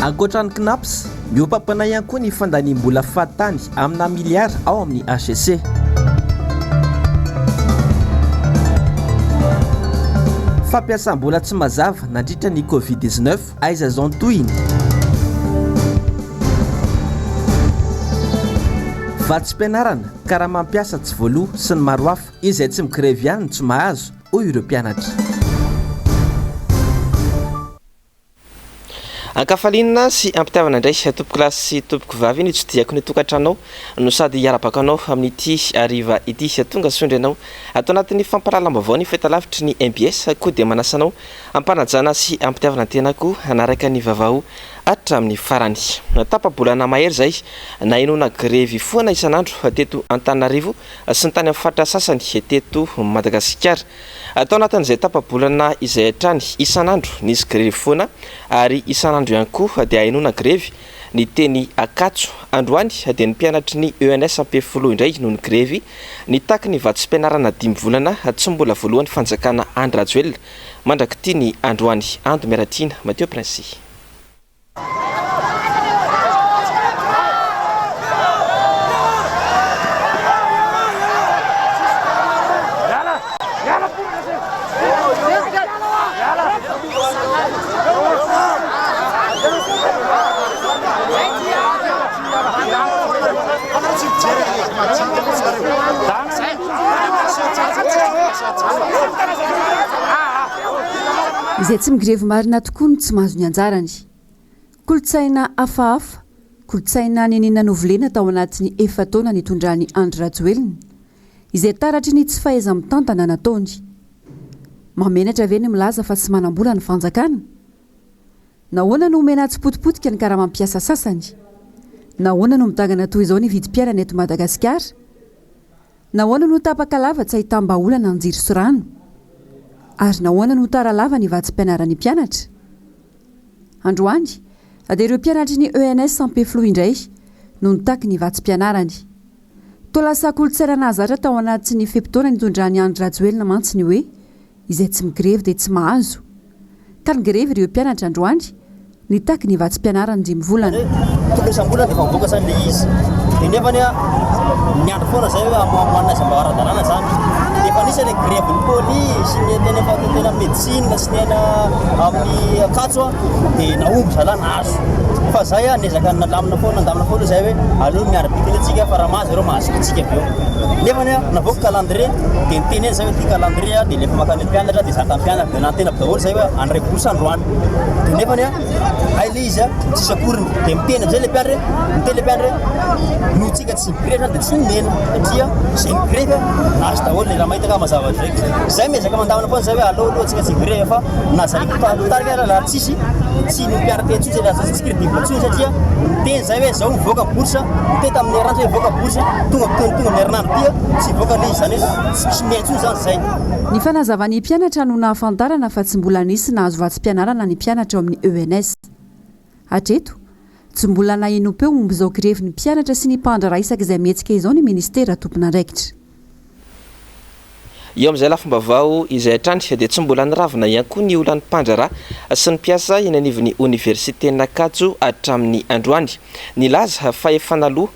ankoatrany knaps miopampana ihany koa ny fandaniam-bola fahatany amina miliara ao amin'ny HCC. Fampiasam-bola tsy mazava nandritra ny Covid-19 aiza zao tohiny. Vatsim-pianarana karaha mampiasa tsy voaloha sy ny maro hafa izay tsy migrevy ihany no tsy mahazo hoy ireo mpianatra. Ankafalinina sy ampitiavana indray tompoko lasy sy tompoko vavy ny tsotiako ny tokantranao no sady hiara-bakanao amin'ity ariva ity tonga sondrenao atao anatin'ny fampahalalam-baovao ny fahitalavitry ny MBS koa dia manasanao ampanajana sy ampitiavana tenako anaraka ny vaovao hatramin'ny farany. Tapa-bolana mahery zay na inona grevy foana isan'andro teto Antananarivo sy ny tany amin'ny faritra sasany teto Madagasikara. Atao anatin'izay tapa-bolana izay hatrany isan'andro nisy grevy foana ary isan'andro ihany koa dia inona grevy ny teny Akatso. Androany dia ny mpianatry ny ENS ampefolo indray noho ny grevy ny taky ny vatsim-pianarana 5 volana tsy mbola voalohan'ny fanjakana Andry Rajoelina mandrakity ny androany Ando Miaratina Mateo Prince. Izay tsy migrevy marina tokoa no tsy mahazo ny anjarany. Kolotsaina hafahafa, kolotsaina nenina novolena tao anatin'ny 4 taona nitondrany Andry Rajoelina, izay taratry ny tsy fahaiza-mitantana nataony. Mamenatra ve ny milaza fa tsy manam-bola ny fanjakana? Nahoana no omena tsipotipotika ny karaha mampiasa sasany? Nahoana no mitangana toy izao ny vidim-piainana eto Madagasikara? Nahoana no tapaka lava tsy ahitam-baolana ny jiro sy rano? Ary nahoana no tara lava ny vatsim-pianarany mpianatra? Androany, dia ireo mpianatry ny ENS ampefolo indray no nitaky ny vatsim-pianarany. Toa lasa kolotsaina nahazatra tao anatin'ny fepitaona nitondrany Andry Rajoelina mantsy ny hoe izay tsy migrevy dia tsy mahazo. Ka ny grevy ireo mpianatra androany nitaky ny vatsim-pianarany 5 volana. Tokony isam-bolana dia mivoaka zany ilay izy. Dia nefany miandry foana zay hoe amoana azy mba ara-dalàna zany. Efa nisy ilay grevy ny polisy, ny tena medicine sy ny amin'ny Akatso dia naomby zalana azo. Fa zay nezaka nalamina foana zay hoe aleo miara-bikiny antsika fa raha mahazo ireo mahazokitsika avy eo. Nefany navoaka calendrier dia niteny eny zay hoe ity calendrier dia lefa makany mpianatra dia zata mpianatra dia nantena daholo zay hoe andray bourse androany. Dia nefany aile izy tsisy akoriny dia miteny amizay le mpianatra miteny le mpianatra no tsika tsy migrevy dia tsy nimena satria zay migrevy nahazo daholo le raha mahita ka mazava draiky. Zay mezaka mandamina foana zay hoe aloha tsika tsy migrevy fa nazaritarika raha tsisy tsy ny mpianatra tetsy zay raha tsy crédible tsony satria miteny zay hoe zao mivoaka bourse miteny tamin'ny herinandro hoe mivoaka bourse tonga amin'ny herinandro tia tsy voaka le izy zany hoe tsy mihaitsony zany zay. Ny fanazavan'ny mpianatra no nahafantarana fa tsy mbola nisy nahazo vatsim-pianarana ny mpianatra ao amin'ny ENS. Hatreto, tsy mbola nahinom-peo momba izao grevy ny mpianatra sy ny mpandrara isaka izay mihetsika izao ny ministera tompon'andraikitra. Eo amin'izay lafim-baovao izay hatrany dia tsy mbola niravina ihany koa ny olan'ny mpandrara sy ny mpiasa eny anivon'ny oniversiten Akatso hatramin'ny androany. Nilaza fa efa naloha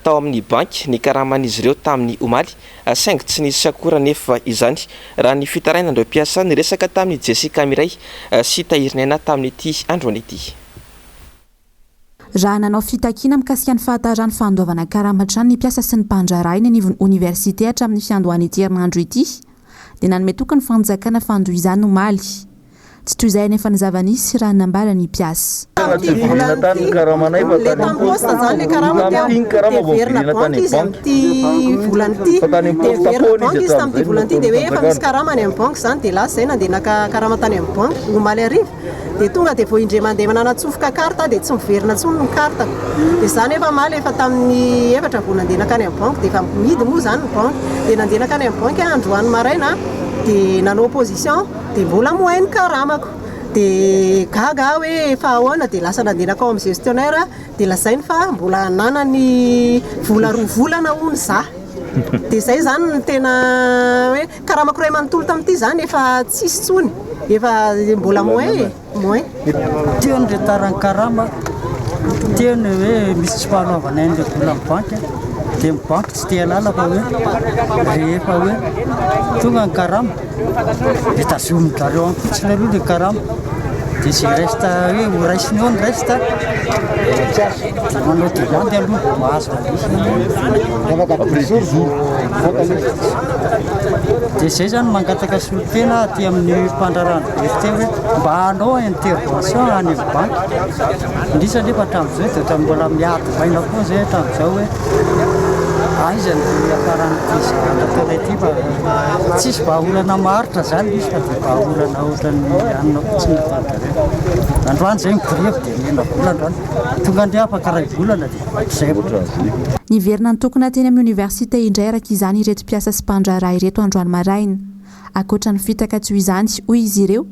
tao amin'ny banky ny karaman'izy ireo tamin'ny omaly saingy tsy nisy akora nefa izany raha ny fitarainandreo mpiasa niresaka tamin'ny Jessica Miray sy Tahirinaina tamin'ity androany ity. Raha nanao fitakiana mikasika ny fahatarany fandoavana karamatrany ny mpiasa sy ny mpandrara eny anivon'ny oniversite hatramin'ny fiandohany ity herinandro ity dia nanome tokony fanjakana fandohizany omaly. Tsy toy izay nefa ny zava-nisy raha nambara ny mpiasa. Le tamposta zany le karama dia verina banky izy amin'ity volany ity dia verina banky izy tamin'ity volany ity dia hoe efa misy karama any amin'ny banky zany dia lasa zay nandeha naka karama tany amin'ny banky omaly arivo dia tonga dia vao indray mandeha mananatsofoka karta dia tsy miverina intsony ny karta dia zany efa maly efa tamin'ny 4 vao nandeha nakany amin'ny banky dia efa midy moa zany ny banky dia nandeha nakany amin'ny banky androany maraina dia nanao opposition dia mbola mohainy karamako dia gaga hoe efa ahoana dia lasa nandehanako ao amin'ny gestionnaire dia lazainy fa mbola nanany vola 2 volana hono za dia zay zany ny tena hoe karamako ray manontolo tamin'ity zany efa tsisy tsony efa mbola mohay tiany retarany karama teny hoe misy tsy fahanaovana an'ilay vola amin'ny banky dia ny banky tsy tia lala fa hoe rehefa hoe tonga ny karama dia tazomin-jareo any fotsiny aloha ilay karama dia zay resta hoe ho raisiny eo ny resta manao divandy aloha mahazo dia zay zany mangataka solotena aty amin'ny mpandrarano verte hoe mba hanao intervention any amin'ny banky indrisa nefa hatramin'izao dia ohatra mbola miady vaina koa zay hatramin'izao hoe aizany afaran'ity ty fa tsisy vahaolana maharitra zany izy fa dia vahaolana ohatran'ny anina fotsiny fantareo androany zay migrevy dia mena vola androany tonga ndray afaka ray volana dia zay niverina ny tokona teny amin'ny oniversité indray araka izany ireto mpiasa sy mpandraraha ireto androany maraina akoatra ny fitaka tsy ho izany hoy izy ireo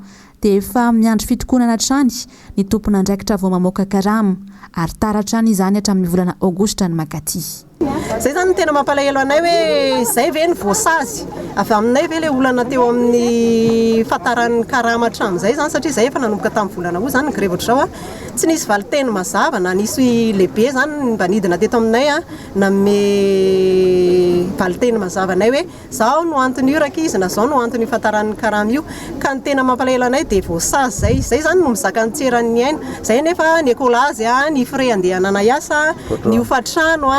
dia efa miandry fitokonana trany ny tompona andraikitra vao mamoaka karama ary taratrany izany hatramin'ny volana aogositra ny makaty zay zany tena mampalahelo anay hoe zay ve ny voasazy avy aminay ve le olana teo amin'ny fataran'ny karama hatramin'izay zany satria zay efa nanomboka tamin'ny volana ho zany ny grevy ohatr'izao tsy nisy valiteny mazava na nisy lehibe zany mba nidina teto aminay na me valiteny mazava anay hoe zao no antony io raka izy na zao no antony fataran'ny karama io ka ny tena mampalahelo anay dia voasazy zay zany no mizaka ny tseran'ny aina zay nefa ny ekolazy ny frais andehanana iasa ny hofatrano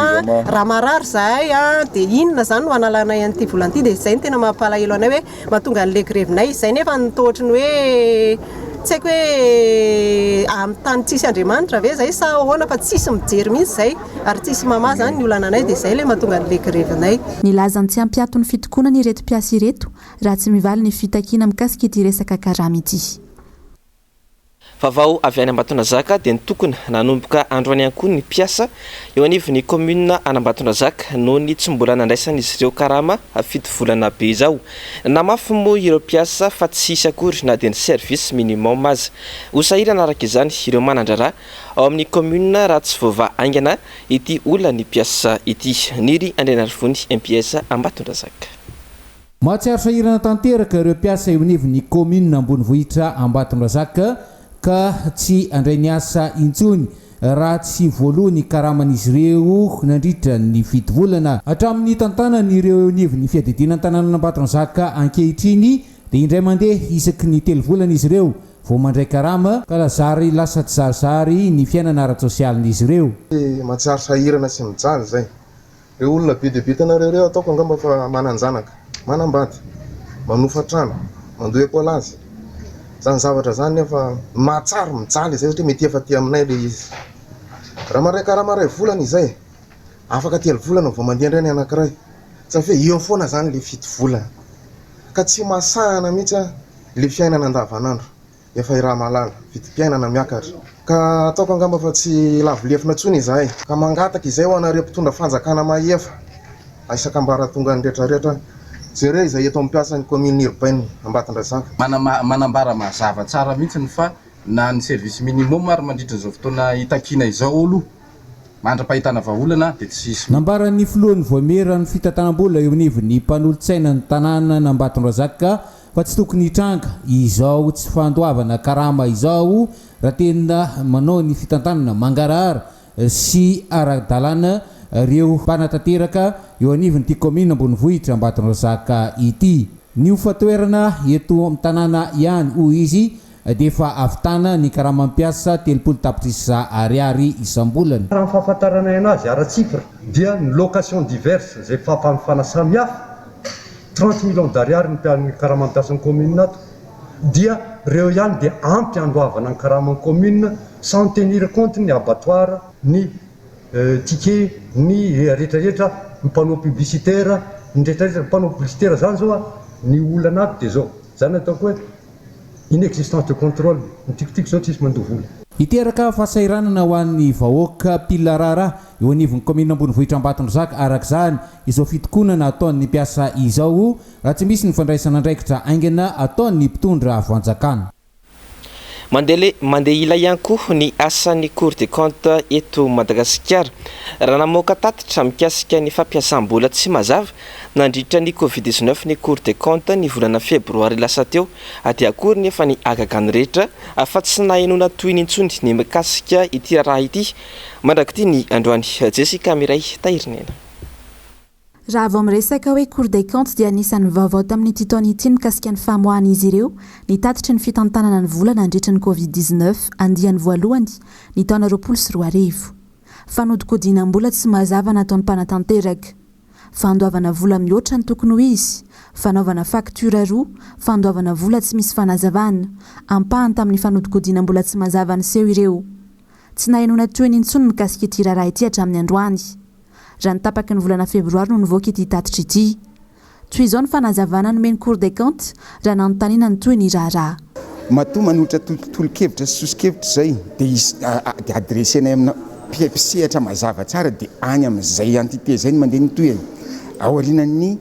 raha marary zahay dia inona zany no analanay an'ity volan'ity dia zay ny tena mampalahelo anay hoe mahatonga an'ilay grevinay zay nefa nytohatry ny hoe tsy haiko hoe amin'ny tany tsisy Andriamanitra ve zay sa ahoana fa tsisy mijery mihitsy zay ary tsisy mama zany ny olananay dia zay le mahatonga an'ilay grevinay nilazany tsy hampiato ny fitokonana ireto mpiasa ireto raha tsy mivaly ny fitakiana mikasika ity resaka karama ity Vaovao avy any Ambatondrazaka dia nitokona nanomboka androany ihany koa ny mpiasa eo anivon'ny commune Ambatondrazaka noho ny tsy mbola nandraisan'izy ireo karama fito volana be izao. Namafy moa ireo mpiasa fa tsy hisy akory na dia ny service minimum aza. Hosahirana araka izany ireo manandrara ao amin'ny commune raha tsy voava aingana ity olona ny mpiasa ity. Niry Andrenarivony MPS Ambatondrazaka. Mahatsiaro sahirana tanteraka ireo mpiasa eo anivon'ny commune Ambonivohitra Ambatondrazaka ka tsy andray ny asa intsony raha tsy voalohany karaman'izy ireo nandritra ny fito volana hatramin'ny tantanan'ireo nivon'ny fiadidiana tanàna Ambatondrazaka ankehitriny dia indray mandeha isaky ny 3 volana izy ireo vao mandray karama ka lazary lasa tsy zarizary ny fiainana ara-tsosialin'izy ireo. Mahatsiaro sahirana sy mijaly zay ireo olona be dia be tanareo ataoko angamba fa mananjanaka manambady manofa trano mandoa ekolazy zany zavatra zany nefa mahatsaro mijaly zay satria mety efa ty aminay le izy raha mandray karama ray volana izay afaka 3 volana vao mandeha indray ny anankiray satria eo foana zany le fito volana ka tsy masahana mihitsy le fiainana andavanandro efa iraha malala vitim-piainana miakatra ka ataoko angamba fa tsy lavolefina tsony izahay ka mangataka izay ho anareo mpitondra fanjakana maefa aisaka mbara tonga ny rehetrarehetra zere izay eto ampiasa ny commune urbaine Ambatondrazaka manambara mazava tsara mihitsy fa na ny service minimum ary mandritra zao fotoana itakina izao olo mandra-pahitana vahaolana dia tsisy. Nambaran'ny filohan'ny voamerany fitantanam-bola eo anivon'ny mpanolotsaina ny tanàna Ambatondrazaka fa tsy tokony hitranga izao tsy fandoavana karama izao raha tena manao ny fitantanana mangarahara sy ara-dalàna ireo mpanatanteraka eo anivon'ity commune Ambonivohitra Ambatondrazaka ity. Ny fatoerana eto amin'ny tanàna ihany hoy izy dia efa avitana ny karama mampiasa 30 tapitrisa ariary isam-bolana. Raha ny fahafantarana anazy ara-tsifra dia ny location diverse zay fampamifana samihafa 30 millions d'ariary ny karama mampiasa ny commune ato dia reo ihany dia ampy andoavana ny karama ny commune sans tenir compte ny abattoir ny ticket ny rehetrarehetra ny panneau publicitaire ny rehetrarehetra ny panneau publicitaire zany zao ny olana aby dia zao zany ataoko hoe inexistence de contrôle ny tikotiko zao tsisy mandovola. Iteraka fahasahiranana ho an'ny vahoaka pilarara eo anivon'ny commune Ambonivohitra Ambatondrazaka araka izany izao fitokonana ataon'ny mpiasa izao raha tsy misy ny fandraisana andraikitra aingana ataon'ny mpitondra fanjakana. mandeha ila ihany koa ny asan'ny Cour des comptes eto Madagasikara raha namoaka tatitra mikasika ny fampiasam-bola tsy mazava nandritra ny Covid-19 ny Cour des comptes ny volana febroary lasa teo dia akory nefa ny agagany rehetra fa tsy nahenona toy ny intsony ny mikasika ity raha ity mandraky ity ny androany Jessica Miray Tahirinena. Raha vao miresaka hoe Cour des comptes dia anisan'ny vaovao tamin'ity taona ity mikasika ny famoahan'izy ireo ny tatitra ny fitantanana ny vola nandritra ny Covid-19 andiany voalohany ny taona 2020. Fanodikodiana-mbola tsy mazava nataon'ny mpanatanteraka. Fandoavana vola mihoatra ny tokony ho izy, fanaovana faktura roa, fandoavana vola tsy misy fanazavana, ampahany tamin'ny fanodikodiana-mbola tsy mazava ny seho ireo. Tsy nahenona toy ny intsony mikasika ity raharaha ity hatramin'ny androany. Raha ny tapaky ny volana febroary no nivoaka ity tatitra ity. Toy izao ny fanazavana nomeny Cour des comptes raha nanontaniana ny toy ny raharaha. Matoa manolotra tolokevitra sy sosikevitra zay dia adresenay amina mpisehatra mazava tsara dia any amin'izay entité zay ny mandeha ny toy aorinan'ny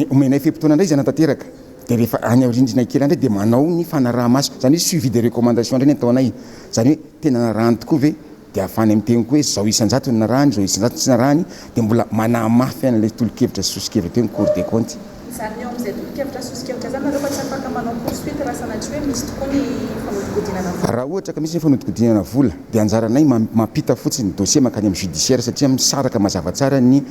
omenay fempotoana indray izy anatanteraka dia rehefa any aorindrina kely indray dia manao ny fanaraha maso zany hoe suivi de recommandation indray ny ataonay zany hoe tena narahany tokoa ve dia afany amin'ny teny koa hoe zao isanjato ny narahany zao isanjato tsy narahany dia mbola manamafy an'ilay tolokevitra sy sosikevitra teo ny Cour des comptes. Zany eo amin'izay tolokevitra sosikevitra zany nareo fa tsy afaka manao poursuite raha sanatria hoe misy tokoa ny fanodikodianana vola. Raha ohatra ka misy ny fanodikodianana vola dia anjaranay mampita fotsiny dossier makany amin'ny judiciaire satria misaraka mazava tsara ny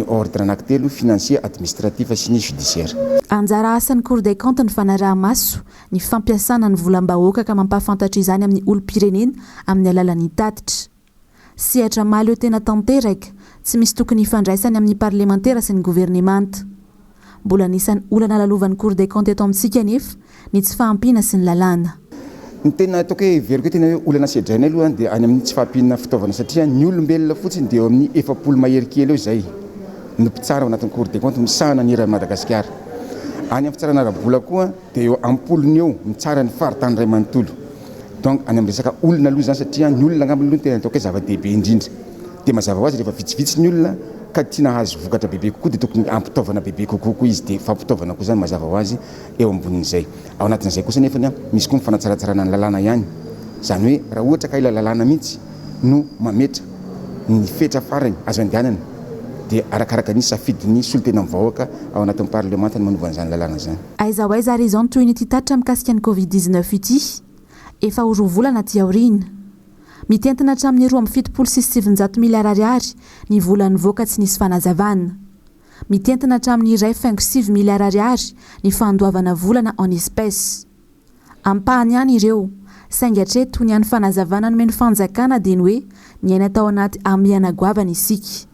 ordre anankitelo financier administratif sy ny judiciaire. Anjara asan'ny Cour des comptes ny fanaraha maso ny fampiasana ny volam-bahoaka ka mampahafantatra izany amin'ny olom-pirenena amin'ny alalan'ny tatitra. Sehatra maly eo tena tanteraka tsy misy tokony hifandraisany amin'ny parlementaira sy ny gouvernemanta. Mbola anisan'ny olana lalovan'ny Cour des comptes eto amintsika nefa ny tsy fahampiana sy ny lalàna. Ny tena ataoko hoe veriko tena hoe olana sedrainy aloha dia any amin'ny tsy fahampiana fitaovana satria ny olombelona fotsiny dia eo amin'ny 700 mahery kely eo izay no mpitsara ao anatin'ny Cour des comptes misahana ny era Madagasikara. Any amin'ny fitsarana ara-bola koa dia eo ampolony eo mitsara ny faritany iray manontolo. Donc any amin'ny resaka olona aloha zany satria ny olona angambany aloha tena ataoko hoe zava-dehibe indrindra. Dia mazava ho azy rehefa vitsivitsy ny olona ka tia nahazo vokatra bebe kokoa dia tokony ampitaovana bebe kokoa koa izy dia fampitaovana koa zany mazava ho azy eo ambonin'izay. Ao anatin'izay kosa nefa misy koa mifanatsaratsarana ny lalàna ihany. Zany hoe raha ohatra ka ila lalàna mihitsy no mametra ny fetra farany azo andehanana dia arakaraka ny safidiny solotena amin'ny vahoaka ao anatin'ny parlemanta ny manovana izany lalàna zany. Aiza ho aiza ary izao ny toy ny ity tatitra mikasika ny Covid-19 ity efa ho roa volana aty aoriana. Mitentina hatramin'ny 2.7 miliara ariary ny vola nivoaka tsy nisy fanazavana. Mitentina hatramin'ny 1.7 miliara ariary ny fandoavana volana en espèce. Ampahany ihany ireo, saingy hatreto ny any fanazavana nomeny fanjakana dia ny hoe miaina tao anaty amiana goavana isika.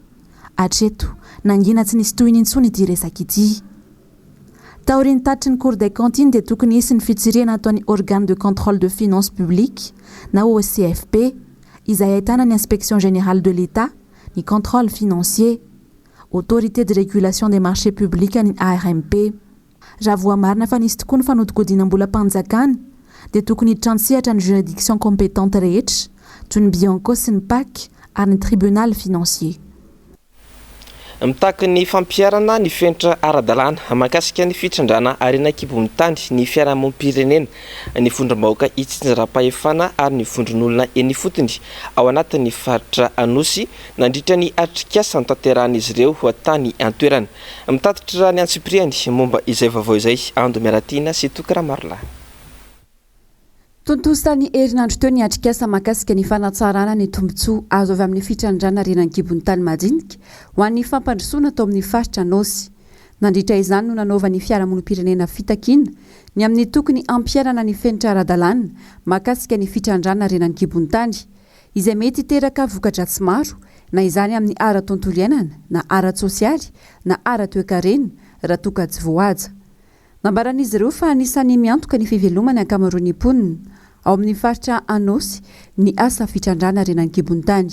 Hatreto nangina tsy nisy toy ny intsony ity resaka ity. Taoriany tatry ny Cour des comptes iny dia tokony hisy ny fitsirena ataon'ny organe de contrôle de finances publiques na OCFP izay ahitana ny inspection générale de l'État, ny contrôle financier, autorité de régulation des marchés publics ny ARMP. Raha voamarina fa nisy tokoa ny fanodikodiana-mbola mpanjakana dia tokony hitrantsihatra ny juridiction compétente rehetra toy ny Bianco sy ny PAC ary ny tribunal financier. Mitaky ny fampiarana ny fenitra ara-dalàna mahakasika ny fitrandrana arenan-kibon'ny tany ny fiarahamonim-pirenena ny vondrom-bahoaka itsinjara-pahefana ary ny vondron'olona eny fotony ao anatin'ny faritra Anosy nandritra ny atrikasa ny tanterahan'izy ireo ho tany antoerana. Mitatitra ny Antsipriany momba izay vaovao izay Ando Miaratina sy Tokaramarla. Tontoso tany herinandro teo ny atrikasa mahakasika ny fanatsarana ny tombontsoa azo avy amin'ny fitrandrana arenan-kibon'ny tany madinika ho an'ny fampandrosoana tao amin'ny faritra Anosy. Nandritra izany no nanaova ny fiarahamonim-pirenena fitakiana ny amin'ny tokony ampiarana ny fenitra ara-dalàna mahakasika ny fitrandrana arenan-kibon'ny tany izay mety hiteraka vokatra tsy maro na izany amin'ny ara-tontolo iainana na ara-tsosialy na ara-toekarena raha toka tsy voahaja. Nambaran'izy ireo fa anisany miantoka ny fivelomany ankamaroan'ny mponina ao amin'ny faritra Anosy ny asa fitrandrana arenan-kibon'ny tany.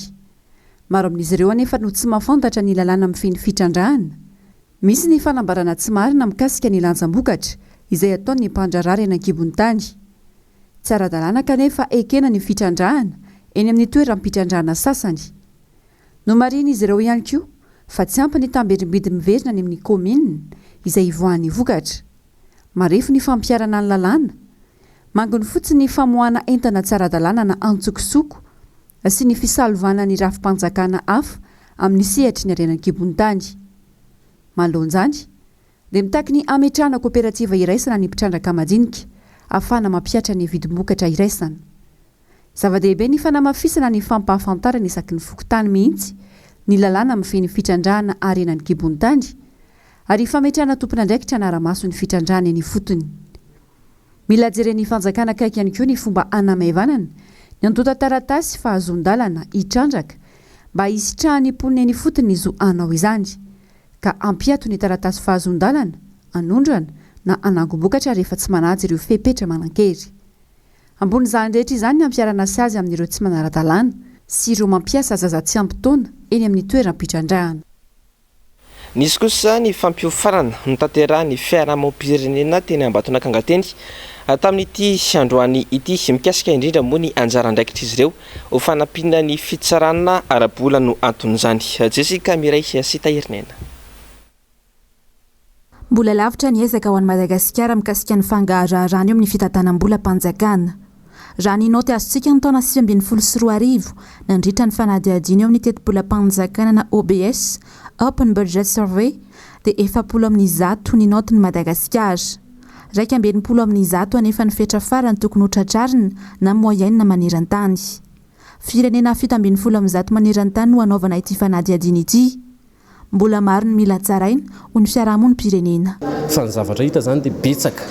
Maro amin'izy ireo anefa no tsy mahafantatra ny lalàna amin'ny fitrandrana. Misy ny fanambarana tsy marina mikasika ny lanjam-bokatra izay ataon'ny mpandrarà arenan-kibon'ny tany. Tsy ara-dalàna kanefa ekena ny fitrandrana eny amin'ny toeram-pitrandrana sasany. No marin'izy ireo ihany koa fa tsy ampy ny tamberimbedy miverina ny amin'ny komina izay ivoahan'ny vokatra. Marefo ny fampiarana ny lalàna. mangony fotsiny famoana entana tsara-dalàna na antsokosoko sy ny fisalovana ny rafim-panjakana hafa amin'ny sehatry ny arenan-kibon-tany. Malohany dia mitaky ny ametrahana kooperativa iraisana ny mpitrandraka madinika ahafahana mampiatra ny vidim-bokatra iraisana. Zava-dehibe ny fanamafisana ny fampahafantarana isaky ny fokotany mihitsy ny lalàna mifeny fitrandrahana arenan'ny kibon-tany ary fametrahana tompon'andraikitra anara-maso ny fitrandrahana eny fotony. Mila jeren'ny fanjakana akaiky ihany koa ny fomba anamaevanana ny antota taratasy fahazon-dalana hitrandraka mba hisitrahany ponina eny fotony izo anao izany ka ampiato ny taratasy fahazon-dalana anondrana na anangom-bokatra rehefa tsy manaja ireo fepetra manan-kery. Ambony izany rehetra izany ny ampiarana sy azy amin'ireo tsy manara-dalàna sy ireo mampiasa zaza tsy ampy-taona eny amin'ny toeram-pitrandrahana. Nisy kosa ny fampiofarana notanterahany fiarahamonam-pirenena teny Ambatonakanga-teny tamin'ity androany ity mikasika indrindra moa ny anjara andraikitra izy ireo ho fanampina ny fitsarana ara-bola no anton'izany. Jessica Miray sy Tahirnena. Mbola lavitra ny ezaka ho an'i Madagasikara mikasika ny fangaharaharaany eo amin'ny fitantanam-bola mpanjakana. Raha ny naoty azontsika ny taona 2024 nandritra ny fanadihadiana eo amin'ny teti-bola mpanjakana na OBS Open Budget Survey dia 70% ny naoty ny Madagasikara. 20% anefa ny fetra farany tokony hotratrarina na moyenne na maneran-tany. Firenena 70% maneran-tany no anaovana ity fanadihadiana ity. Mbola maro ny mila tsaraina ho ny fiarahamon'ny pirenena. Fa ny zavatra hita zany dia betsaka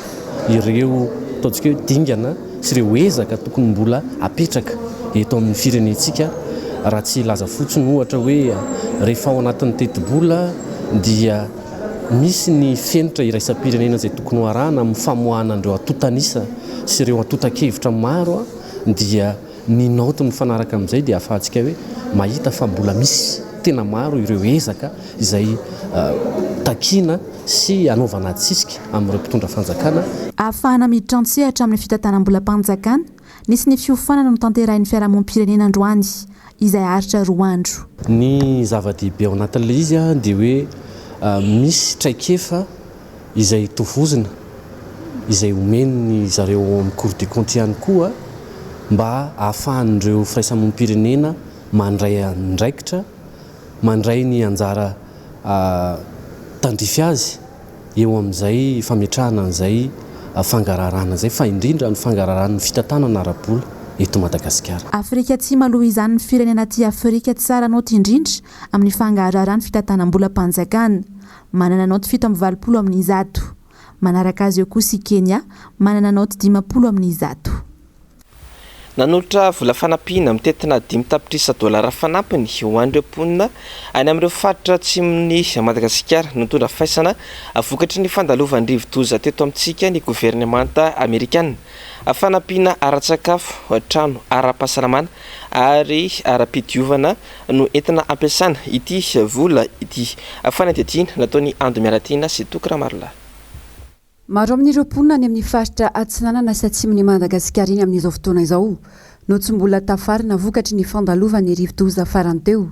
ireo ataontsika hoe dingana sy ireo ezaka tokony mbola apetraka eto amin'ny firenentsika raha tsy laza fotsiny ohatra hoe rehefa ao anatin'ny teti-bola dia misy ny fenitra iraisam-pirenena izay tokony ho arahana amin'ny famoahana andreo atotanisa sy ireo atotan-kevitra maro dia ny naoty mifanaraka amin'izay dia ahafahantsika hoe mahita fa mbola misy tena maro ireo ezaka izay takiana sy anaovana tsisika amin'ireo mpitondra fanjakana. Ahafahana miditra antsehatra amin'ny fitantanam-bola mpanjakana nisy ny fiofanana no tanterahin'ny fiarahamonam-pirenena androany izay aritra 2 andro. Ny zava-dehibe ao anatin'ilay izy dia hoe misy traikefa izay tovozina izay omeny zareo amin'ny Cour des comptes ihany koa mba ahafahan'ireo firaisamonim-pirenena mandray andraikitra mandray ny anjara tandrify azy eo amin'izay fametrahana an'izay fangararana izay fa indrindra ny fangararana fitantanana ara-bola eto Madagasikara. Afrika Atsimo aloha izany ny firenena aty Afrika tsara naoty indrindra amin'ny fangararana fitantanam-bola mpanjakana. Manana naoty 720 amin'ny 100. Manaraka azy eo kosa i Kenya manana naoty 50 amin'ny 100. Nanolotra vola fanampiana mitetina $5 fanampiny ho an'ireo mponina any amin'ireo faritra atsimon'ny Madagasikara nitondra faisana vokatry ny fandalovandrivo-doza teto amintsika ny gouvernemanta amerikana. Fanampiana ara-tsakafo, trano, ara-pahasalamana ary ara-pidiovana no entina ampiasana ity vola ity. Fanadihadiana nataony Ando Miaratiana sy Tokaramarla. Maro amin'ireo mponina any amin'ny faritra atsinanana sy atsimon'ny Madagasikara iny amin'izao fotoana izao no tsy mbola tafarina vokatry ny fandalovany rivo-doza farany teo.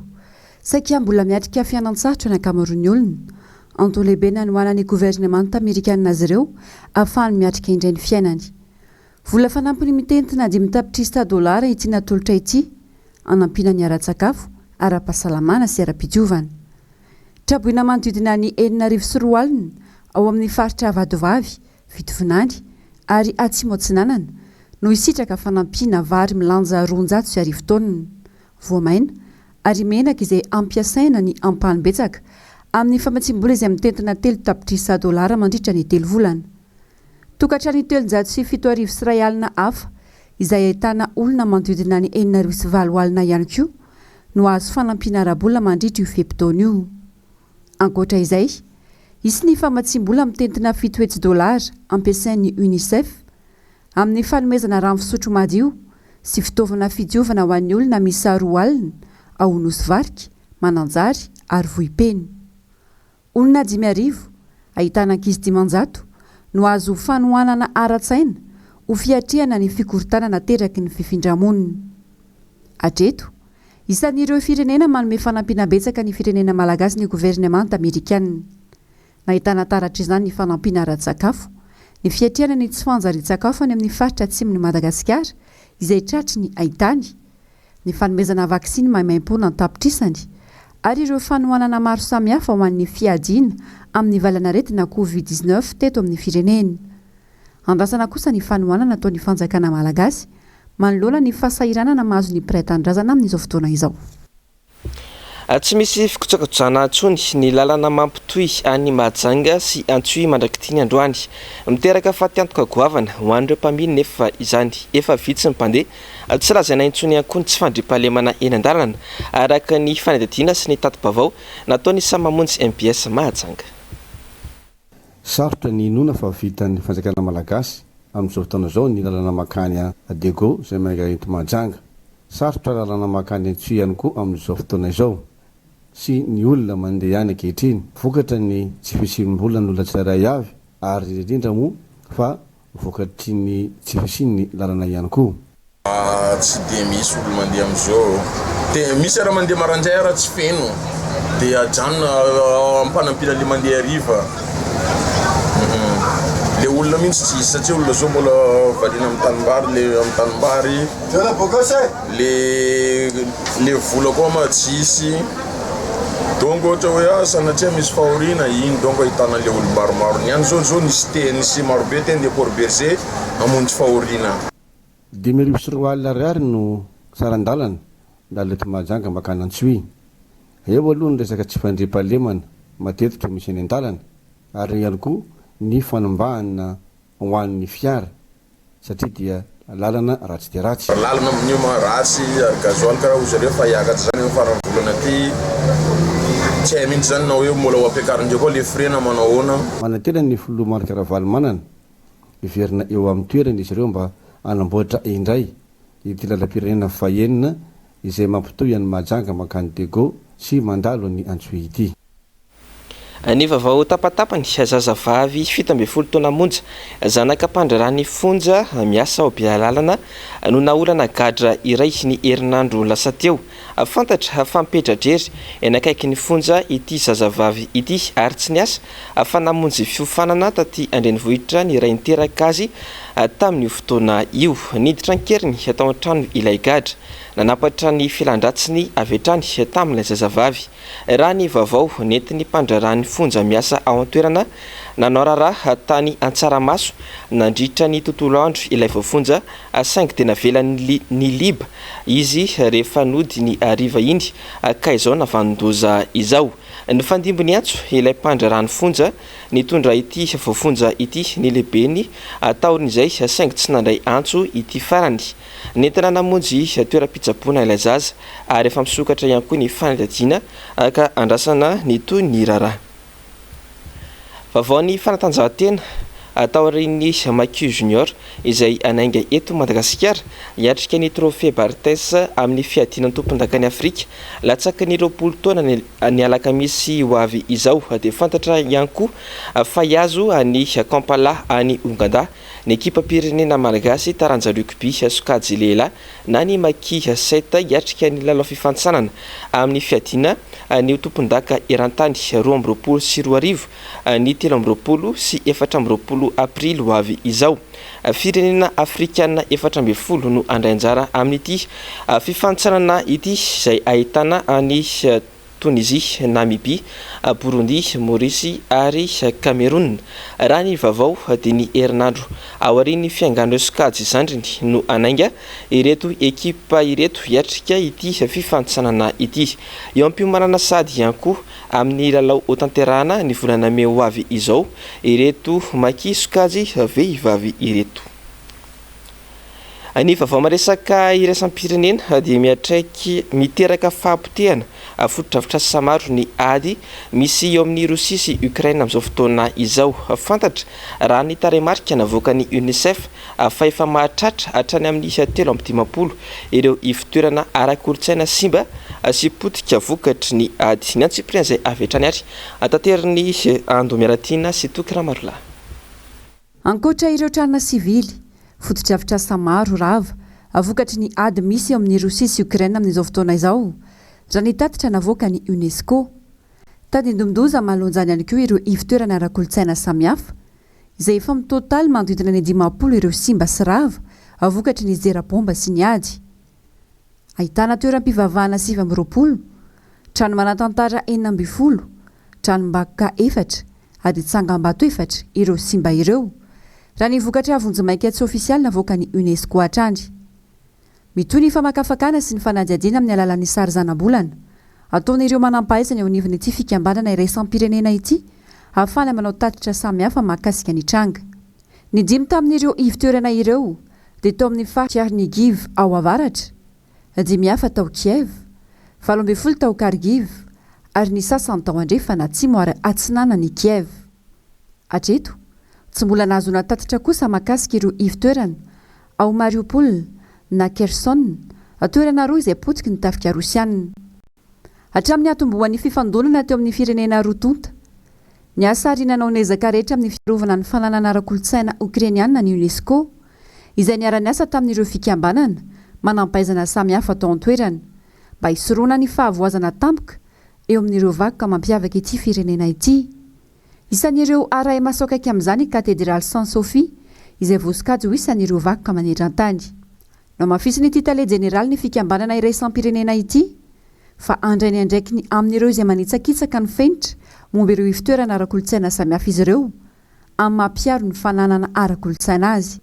Saika mbola miatrika fianan-tsaratra ny ankamaroan'ny olona. Antony lehibe nanoanany gouvernemanta amerikanina azy ireo ahafahany miatrika indray ny fiainany. Vola fanampiny mitentina $5 ity natolotra ity anampiana ny ara-tsakafo, ara-pahasalamana sy ara-pidiovana. Traboina manodidina ny 4,4 ao amin'ny faritra Vadovavy, Fitovinany ary Atsimo Atsinanana no isitraka fanampiana vary milanja 200 taonina, voamaina ary menaka izay ampiasaina ny ampahany betsaka amin'ny famatsim-bola izay mitentina $3 mandritra ny 3 volana. Tokantrano 307 alina hafa izay ahitana olona manodidina ny 407 alina ihany koa no azo fanampiana ara-bola mandritra io fepitaona io. Ankoatra izay, isy ny famatsim-bola mitentina $7 ampiasain'ny UNICEF amin'ny fanomezana rano fisotro madio sy fitaovana fidiovana ho an'ny olona misy 2 alina ao Nosy-Varika, Mananjary ary Vohipeno. Olona 5,000 ahitana ankizy 500 no azo fanohanana ara-tsaina ho fiatrehana ny fikorontanana teraky ny fifindramona. Hatreto, isan'ireo firenena manome fanampiana betsaka ny firenena malagasy ny gouvernemanta amerikanina. Nahitana taratra izany ny fanampiana ara-tsakafo ny fiatriana ny tsy fanjary-tsakafo any amin'ny faritra atsimon'ny Madagasikara izay tratry ny aitany ny fanomezana vaksiny maimaim-pona an-tapitrisany ary ireo fanohanana maro samihafa ho an'ny fiadiana amin'ny valanaretina COVID-19 teto amin'ny firenena. Andrasana kosa ny fanohanana ataon'ny fanjakana malagasy manoloana ny fahasahiranana mahazo ny mpiray-tandrazana amin'izao fotoana izao. Tsy misy fikotsakojana antsony ny lalana mampitohy any Mahajanga sy Antsohy mandrakitiny androany miteraka fatiantoka goavana ho an'ireo mpamily nefa izany efa vitsy ny mpandeha tsy lazaina intsony ankony tsy fandrimpahalemana eny an-dalana araka ny fanadihadiana sy ny tato-baovao nataony samamonjy MBS Mahajanga. Sarotra ny nona fa vitan'ny fanjakana malagasy amin'izao fotoana izao ny lalana makany Adego izay maika ento Mahajanga. Sarotra lalana makany Antsohy ihany koa amin'izao fotoana izao. Sy ny olona mandeha ihany ankehitriny vokatra ny tsy fisinim-bola ny olona tsirairay avy ary indrindra moa fa vokatry ny tsy fisian'ny lalana ihany koa. Tsy dia misy olo mandeha amin'izao dia misy raha mandeha marandray raha tsy feno dia ajanona ampanampiana le mandeha hariva. Le olona mihitsy tsy isy satria olona zao mbola variana amin'ny tanimbary le amin'ny tanimbary le vola koa ma tsy isy. Donc ohatra hoe sanatria misy fahoriana iny donc ahitana le olo maromaro niany zao nisy marobe teny de port berger amonjy fahoriana. 2000 ariary no sarandalana ndaleto Mahajanga makany Antsohy. Eo aloha ny resaka tsy fandriampahalemana matetika misy eny an-dalana ary ihany koa ny fanambahana ho an'ny fiara satria dia lalana ratsy dia ratsy. Lalana amin'io ma ratsy ary gazoaly karaha ozy reo fa hiakatra zany amin'ny farany volana ty. Tsy hay mihitsy zany na hoe mbola ho ampiakarindreo koa le frena manao ahoana. Manantena ny filoha marika Ravalo manana iverina eo amin'ny toerana izy ireo mba anamboatra indray ity lalam-pirenena fahenina izay mampitohy an'ny Mahajanga makany Dego sy mandalo ny Antsohy ity. Ny vaovao tapatapany zazavavy 17 taona monja zanaka mpandrarany fonja miasa ao Bealalana no naolana gadra iray ny herinandro lasa teo fantatra fampetrajery eny akaiky ny fonja ity zazavavy ity ary tsy niasa fa namonjy fiofanana taty andrenivohitra ny iray niteraka azy tamin'io fotoana io niditra ankeriny atao an-trano ilay gadra nanapatra ny filandratsiny avy hatrany tamin'ilay zazavavy. Raha ny vaovao nentiny mpandrarany fonja miasa ao an-toerana nanao raharaha tany Antsaramaso nandritra ny tontolo andro ilay vaofonja saingy tena velany ny liba izy rehefa nody ny ariva iny ka izao navandoza izao. Ny fandimbo ny antso ilay mpandrarany fonja nitondra ity vaofonja ity ny lehibeny ataon'izay saingy tsy nandray antso ity farany. Nentina namonjy toeram-pitsaboana ilay zaza ary efa misokatra ihany koa ny fanadihadiana ka andrasana ny toy ny raharaha. Vaovao ny fanatanjahantena ataorin'ny Makiu Junior izay anainga eto Madagasikara hiatrika ny trophée Bartes amin'ny fiadinan'ny tompon-dakany Afrika latsaka ny 20 taona ny alakamisy ho avy izao dia fantatra ihany koa fa hiazo ny Kampala any Uganda ny ekipa pirenena malagasy taranja rugby sokajy lehilahy na ny Maki 7 hiatrika ny lalao fifanitsanana amin'ny fiadina ny tompon-daka erantany 2020 sy 2020 ny 13 sy 14 aprily ho avy izao. Firenena afrikana 14 no andray anjara amin'ity fifanitsanana ity izay ahitana ny Tunisie, Namibie, Burundi, Maurice ary Cameroun. Raha ny vaovao dia ny herinandro aorian'ny fiangan'ireo sokajy zandriny no anainga ireto ekipa ireto hiatrika ity fifanitsanana ity. Eo am-piomanana sady ihany koa amin'ny lalao hotanterahana ny volana May ho avy izao ireto Maki sokajy vehivavy ireto. Ny vaovao maresaka iraisam-pirenena dia miatraiky miteraka fahampotehana fotodrafitra samaro ny ady misy eo amin'ny Rosia sy Ukraine amin'izao fotoana izao. Fantatra raha ny tarehimarika navoaka ny UNICEF fa efa mahatratra hatrany amin'ny 350 ireo ivitoerana ara-kolontsaina simba sy potika vokatry ny ady. Ny antsipriana izay avy hatrany ary atanteriny Andomiaratiana sy Tokiramarola. Ankoatra ireo tranona sivily fotodrafitra samaro rava avokatry ny ady misy eo amin'ny Rosia sy Ukraine amin'izao fotoana izao raha ny tatitra navoaka ny UNESCO. Tady ndomdoza malonjany ihany koa ireo ivitoerana ara-kolontsaina samihafa izay efa mitotaly mandodina ny 50 ireo simba sy rava avokatry ny zera-bomba sy ny ady. Ahitana toeram-pivavahana 7 trano manatantara 4, tranom-bakoka 4 ady tsangam-bato 4 ireo simba ireo raha ny vokatra avonjomaika tsy ofisialy navoaka ny UNESCO hatrandry. Mitoy ny famakafakana sy ny fanadihadiana amin'ny alalan'ny sary zana-bolana ataon'ireo manampahaizana eo anivony ity fikambanana iraisam-pirenena ity ahafahana manao tatitra samihafa mahakasika ny tranga. Ny 5 tamin'ireo ivitoerana ireo dia tao amin'ny faritra Chernihiv ao avaratra, 5 hafa tao Kiev, 17 tao Kharkiv ary ny sasany tao andrefana atsimo ary atsinana ny Kiev. Hatreto tsy mbola nazona tatitra kosa mahakasika ireo ivitoerana ao Mariupol na Kherson, toerana roa izay potiky ny tafika rosianina. Hatramin'ny atombohan'ny fifandonana teo amin'ny firenena rotonta, ny asa arinanao nezaka rehetra amin'ny fiarovana ny fananana ara-kolotsaina Ukrainiana ny UNESCO, izay niara niasa tamin'ireo fikambanana manampahaizana samihafa tao an-toerana mba hisoroana ny fahavoazana tampoka eo amin'ireo vakoka mampiavaka ity firenena ity. Isan'ireo aray masokaiky amin'izany katedraly Saint-Sophie izay voasokajy ho isan'ireo vakoka maneran-tany. No mafisiny ity tale jeneraly ny fikambanana iraisam-pirenena ity fa andrainy andraiky ny amin'ireo izay manitsakitsaka ny fenitra momba ireo ivitoerana ara-kolotsaina samihafa izy ireo amin'ny mampiaro ny fananana ara-kolotsaina azy.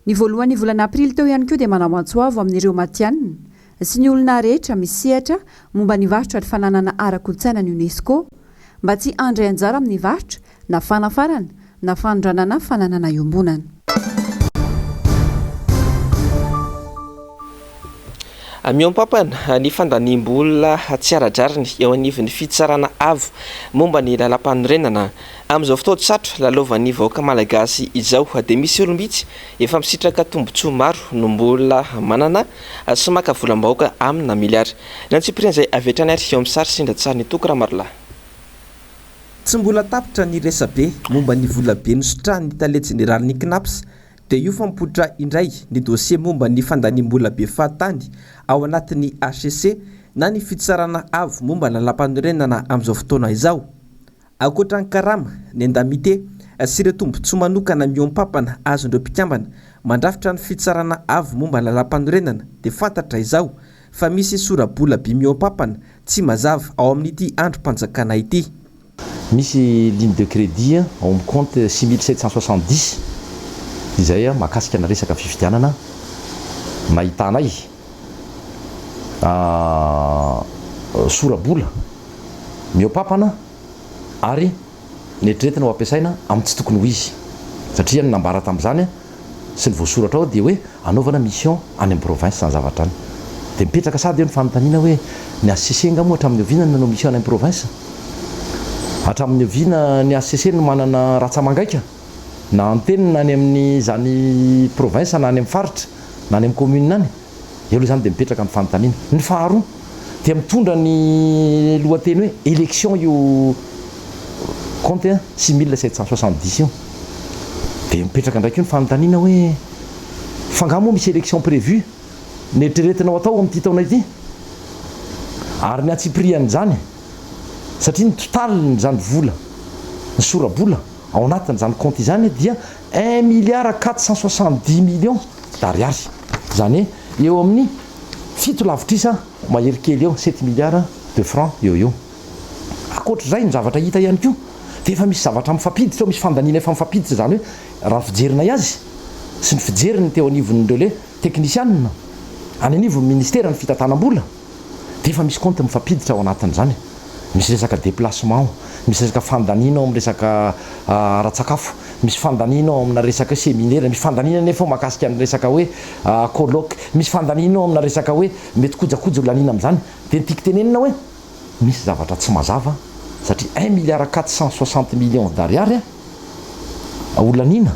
Ny voalohan'ny volana aprily teo ihany koa dia manao antsoavo amin'ireo matianina sy ny olona rehetra misehatra momba ny varotra ny fananana ara-kolotsaina ny UNESCO mba tsy andray anjara amin'ny varotra na fanafarana na fanondranana fananana iombonana. Miompampana ny fandanimbola tsy aradrariny eo anivon'ny fitsarana avo momba ny lalam-panorenana amin'izao fotoan-tsatro lalovan'ny vahoaka malagasy izao dia misy olombitsy efa misitraka tombontsoa maro no mbola manana sy maka volam-bahoaka amina miliara. Nantsiprian'izay avetrany ary eo amin'ny sary sindratsara ny tokora marla. Tsy mbola tapitra ny resabe momba ny volabe nosotrahany ny tale jeneraly ny CNAPS dia io fampotra indray ny dossier momba ny fandanimbola be fahatany ao anatin'ny HCC na ny fitsarana avo momba ny lalam-panorenana amin'izao fotoana izao. Ankoatra ny karama, ny endamité sy ireo tombontsoa manokana miompampana azon'ireo mpikambana mandrafitra ny fitsarana avo momba ny lalam-panorenana dia fantatra izao fa misy sora-bola be miompampana tsy mazava ao amin'ity androm-panjakana ity. Misy ligne de crédit ao amin'ny compte 6770 izay mahakasika na resaka fifidianana mahitanay sora-bola miompampana ary netretina ho ampiasaina amin'ny tsy tokony ho izy satria nambara tamin'izany sy ny voasoratra ao dia hoe anaovana mission any amin'ny province sans zavatra any dia mipetraka sady eo ny fanontaniana hoe ny HCC nga moa hatramin'ny oviana nanao mission any amin'ny province, hatramin'ny oviana ny HCC no manana ratsamangaika na antenina any amin'ny zany province na any amin'ny faritra na any amin'ny commune any eo loha zany dia mipetraka amin'ny fanontaniana. Ny faharoa dia mitondra ny lohateny hoe élection io compte 6770 io dia mipetraka ndraiky io ny fanontaniana hoe fanga moa misy élection prévue netreretinao atao amin'ity taona ity ary ny antsiprian'izany satria ny total zany vola ny sora-bola ao anatin'izany compte izany dia 1,470 millions d'ariary, zany eo amin'ny 7 lavitrisa mahery kely eo 7 milliards de francs eo. Akoatr'izay ny zavatra hita ihany koa dia efa misy zavatra mifampiditra, misy fandaniana efa mifampiditra zany hoe raha fijerina azy sy ny fijeriny teo anivon'ireo le teknisianina any anivon'ny ministère ny fitantanam-bola dia efa misy compte mifampiditra ao anatin'izany. Misy resaka déplacement, misy resaka fandaniana ao amin'ny resaka ara-tsakafo, misy fandaniana ao amina resaka séminaire, misy fandaniana nefa mahakasika ny resaka hoe colloque, misy fandaniana ao amina resaka hoe mety kojakoja olanina amin'izany. Dia ny tiako tenenina hoe misy zavatra tsy mazava satria 1,460 millions d'ariary olanina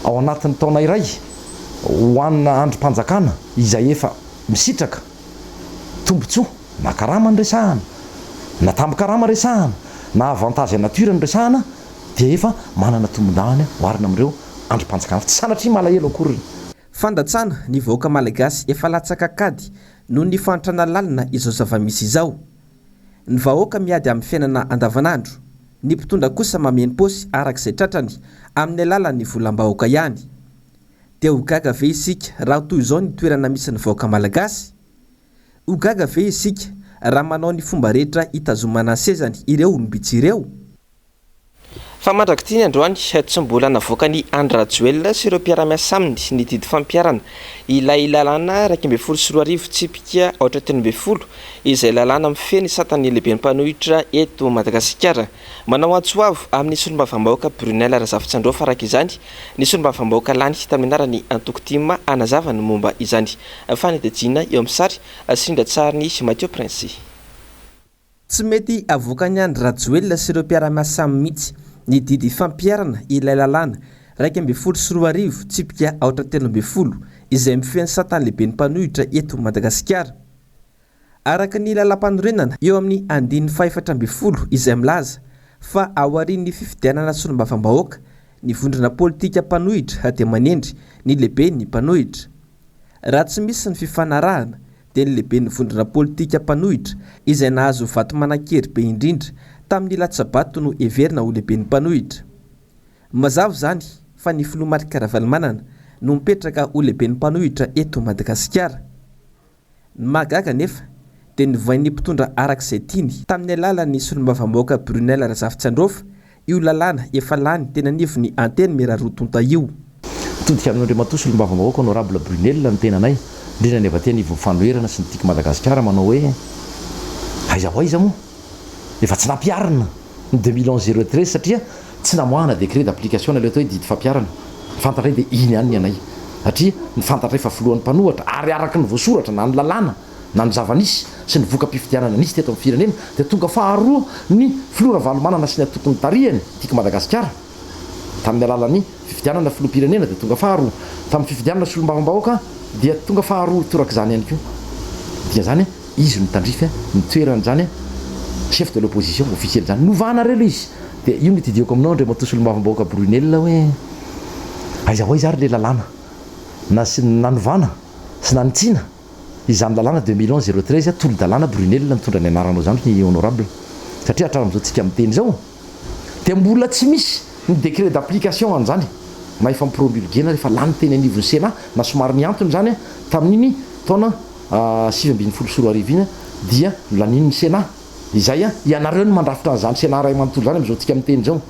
ao anatin'ny taona iray ho anina androm-panjakana izay efa misitraka tombontsoa na karama ny resahana na tambo-karama resahana na avantage nature ny resahana dia efa manana tombondahany hoarina amin'ireo androm-panjakana tsy sanatria malahelo akory. Fandatsana ny vahoaka malagasy efa latsaka kady noho ny fantrana lalina izao zava-misy izao. Ny vahoaka miady amin'ny fiainana andavanandro ny mpitondra kosa mameno paosy arak'izay tratrany amin'ny alalan'ny volam-bahoaka ihany. Dia ho gaga ve isika raha toy izao ny toerana misy ny vahoaka malagasy? Ho gaga ve isika raha manao ny fomba rehetra hitazomana sezany ireo olombitsy ireo? Fa mandrakity ny androany tsy mbola navoaka ny Andra-Joel sy ireo mpiara-miasa aminy ny didy fampiarana ilay lalàna 1.4 tsipika 8.10 izay lalàna mifeny satany lehibe ny mpanohitra eto Madagasikara. Manao antsoavo amin'ny solombavambahoaka Brunel Razafintsandraofa araka izany ny solombavambahoaka lany tamin'ny anarany Antokotima anazavany momba izany. Fanetejina eo amin'ny sary Sindra-tsariny Mathieu Prince. Tsy mety avoaka ny Andra-Joel sy ireo mpiara-miasa mihitsy ny didy fampiarana ilay lalàna 1.4 tsipika 8.10 izay mifeny satany lehibe ny mpanohitra eto Madagasikara. Araka ny lalam-panorenana eo amin'ny andiny 4.10 izay milaza fa ao aorian'ny fifidianana solombavambahoaka ny vondrona politika mpanohitra dia manendry ny lehibe ny mpanohitra. Raha tsy misy ny fifanarahana dia ny lehibe ny vondrona politika mpanohitra izay nahazo vato manan-kery be indrindra tamin'ny latsabato no everina ho lehibe ny mpanohitra. Mazava zany fa ny filoha Marc Ravalomanana no mipetraka ho lehibe ny mpanohitra eto Madagasikara. Ny mahagaga nefa dia nivoain'ny mpitondra arak'izay tiany tamin'ny alalan'ny solombavambahoaka Brunel Razafintsandraofa io lalàna efa lany tena nivony anteny merarotonta io. Todika amin'Andriamatoa solombavambahoaka honorable Brunel ny tenanay indrindra ny avateny ivony fanoherana sy ny tiako Madagasikara manao hoe aiza moa efa tsy nampiarina ny 2011-03 satria tsy namoahana décret d'application ilay atao hoe didy fampiarana. Fantatra dia iny ihany ny anay satria ny fantatra efa filohan'ny mpanohatra ary araka ny voasoratra na ny lalàna na ny zava-nisy sy ny voka-pifidianana nisy teto amin'ny firenena dia tonga faharoa ny filoha Ravalomanana sy ny atokony tarihany tiako Madagasikara tamin'ny alalan'ny fifidianana filoham-pirenena dia tonga faharoa tamin'ny fifidianana solombavambahoaka dia tonga faharoa torak'izany ihany koa. Dia zany izy no tandrify ny toeran'izany chef de l'opposition officiel zany novana relo izy dia io nitidiako aminao Andriamatoa solombavambahoaka Brunel hoe aiza ary le lalàna na sy nanovana sy nanitsina izany lalàna 2011-03 tolo-dalàna Brunel mitondra ny anaranao zany ny honorable satria hatramin'izao tsika miteny zao dia mbola tsy misy ny décret d'application an'izany na efa mipromulguena rehefa lany teny anivon'ny Sénat na somary miantony zany tamin'iny taona 2014 dia lanin'ny Sénat izay ianareo ny mandrafitra an'izany Sénat ray manontolo zany amin'izao tsika miteny zao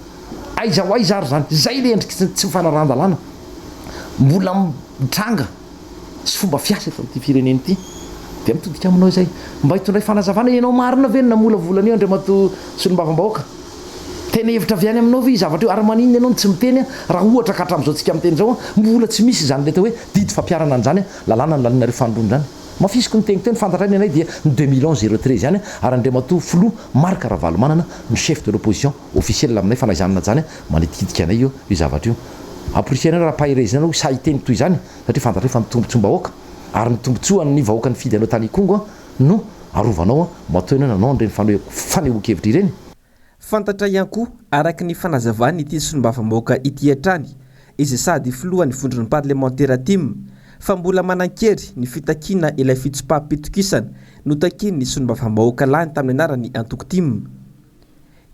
aiza ary zany zay le endriky tsy mifanaran-dalàna mbola mitranga sy fomba fiasa eto amin'ity firenena ity dia mitodika aminao izay mba hitondray fanazavana ianao marina ve na mola volana io Andriamatoa solombavambahoaka tena hevitra avy any aminao ve zavatra io ary maninona ianao tsy miteny raha ohatra ka hatramin'izao tsika miteny zao mbola tsy misy zany le atao hoe didy fampiarana an'izany lalàna ny laninareo fandrony zany mafisiko ny teniteny fantatra ny anay dia ny 2011-03 zany ary Andriamatoa filoha Marc Ravalomanana ny chef de l'opposition officiel aminay fanaizanana zany manitidika anay io zavatra io apprécier raha pahirezinao sa hiteny toy zany satria fantatra fa mitombotsom-bahoaka ary ny tombontsoa ny vahoaka ny fidy anao tany Kongo no arovanao matoena nanao ireny fanehoan-kevitra ireny. Fantatra ihany koa araka ny fanazavany ity solombavambahoaka ity hatrany izy sady filohan'ny vondron'ny parlementaire tim fa mbola manan-kery ny fitakiana ilay fitsipaham-pitokisana no takiny ny solombavambahoaka lany tamin'ny anarany Antokotima.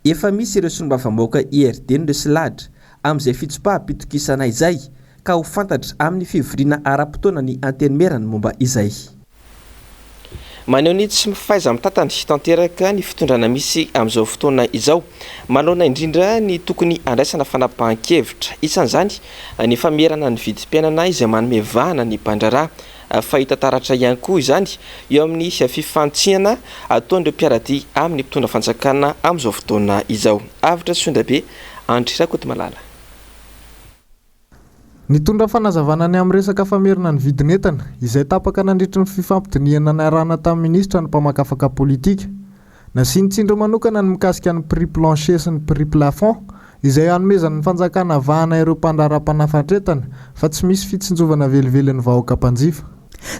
Efa misy ireo solombavambahoaka IRD no resy lahatra amin'izay fitsipaham-pitokisana izay ka ho fantatra amin'ny fivoriana ara-potoana ny antenimerany momba izay. Maneho ny tsy mifaiza mitantany tanteraka ny fitondrana misy amin'izao fotoana izao manona indrindra ny tokony andraisana fanapahan-kevitra isan'izany ny famerana ny vidim-piainana izay manome vahana ny mpandraraha fahita taratra ihany koa izany eo amin'ny fifantsiana ataon'ireo mpiaradia amin'ny mpitondra fanjakana amin'izao fotoana izao. Avitra Sondabe Andry Rakotomalala. Nitondra fanazavana ny amin'ny resaka famerina ny vidin'entana izay tapaka nandritra ny fifampidiniana ny arahana tamin'ny minisitra ny mpamakafaka politika. Nasinitsindro manokana ny mikasika ny prix plancher sy ny prix plafond izay hanomezana ny fanjakana vahana ireo mpandrara-panafandretana fa tsy misy fitsinjovana velively ny vahoaka mpanjifa.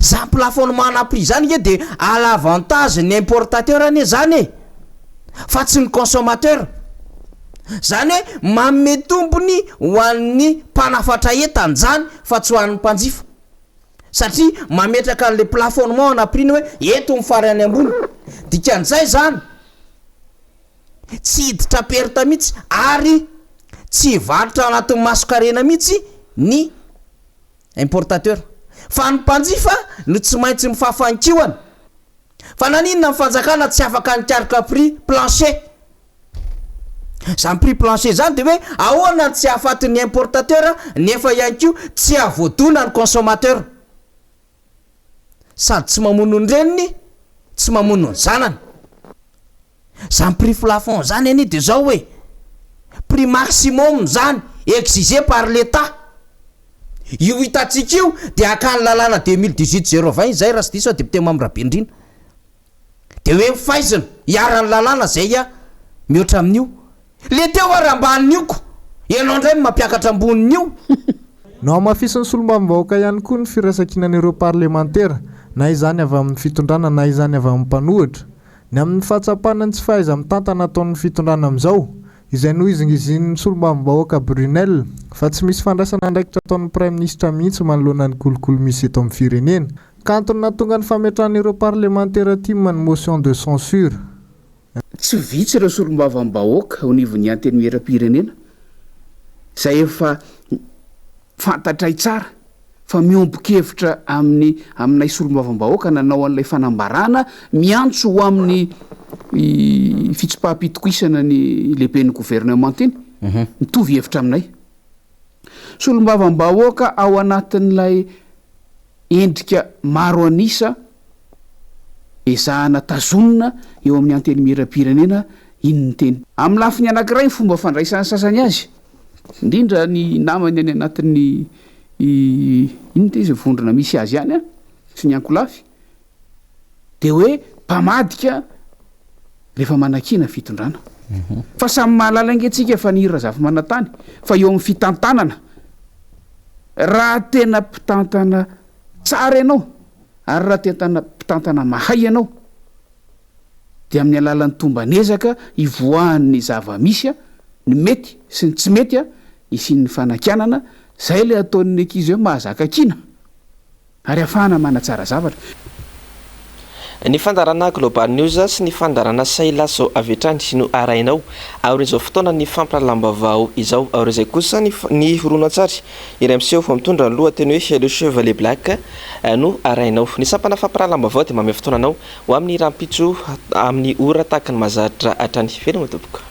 Za plafond mana prix zany dia à l'avantage ny importateur ane zany fa tsy ny consommateur. Zany hoe manome tombony ho an'ny mpanafatra entany zany fa tsy ho an'ny mpanjifa satria mametraka le plafonnement na prix ny hoe eto mifarany ambony dikan'izay zany tsy hiditra perta mihitsy ary tsy varotra anatin'ny masokarena mihitsy ny importateur fa ny mpanjifa no tsy maintsy mifafankihoana fa naninona ny fanjakana tsy afaka nikarika prix plancher zany prix plancher zany de hoe ahoana tsy ahafatin'ny importateur nefa ihany ko tsy avoadona ny consommateur sady tsy mamono ny reniny tsy mamono ny zanany zany prix plafond zany any de zao hoe prix maximum zany exigé par l'état io hitatsika io de akany lalàna 2018-020 zay raha sy diso député Mamirabe indrindra de hoe faizina hiarany lalàna zay mihoatra amin'io le teo ary ambanin'io ianao indray mampiakatra ambonin'io no amafisin'ny solombavambahoaka ihany koa ny firasakinan'ireo parlementaire na izany avy amin'ny fitondrana na izany avy amin'ny mpanohitra ny amin'ny fahatsapana ny tsy fahaiza mitantana ataon'ny fitondrana amin'izao izay no izingizin'ny solombavambahoaka Brunel fa tsy misy fandraisana andraikitra ataon'ny prime ministre mihitsy manoloana ny kolokolo misy eto amin'ny firenena ka antony nahatonga ny fametran'ireo parlementaire timma ny motion de censure tsy vitsy ireo solombavambahoaka ho nivon'ny anteny miera-pirenena zay efa fantatray tsara fa miombokevitra aminay solombavambahoaka nanao an'ilay fanambarana miantso ho amin'ny fitsipaham-pitokisana ny lehiben'ny gouvernement teny mitovy hevitra aminay solombavambahoaka ao anatin'ilay endrika maro anisa ezahana tazonina eo amin'ny anteny miera-pirenena inony teny amin'ny lafiny anankiray ny fomba fandraisan'ny sasany azy indrindra ny namany any anatin'ny inony te izy vondrona misy azy ihany sy ny ankolafy de hoe mpamadika rehefa manakina fitondrana fa samy mahalala angentsika fa nihira zafy manatany fa eo amin'ny fitantanana raha tena mpitantana tsara ianao ary raha tentana mpitantana mahay ianao de amin'ny alalan'ny tombanezaka ivoahan'ny zava-misy ny mety sy ny tsy mety isin'ny fanakianana zay le ataon'ny ankizy hoe mahazaka kina ary ahafahana manatsara zavatra ny fandarana global news sy ny fandarana sailaso avetrany no arainao aorin'izao fotoana ny fampirahalambavao izao aorizay kosa ny horonatsary iray miseho fa mitondra ny lohateny hoe le chevalier black no arainao ny sampana fampirahalambavao de mamy fotoananao ho amin'ny rampitso amin'ny ora tahaka ny mazatra hatrany velona tompoko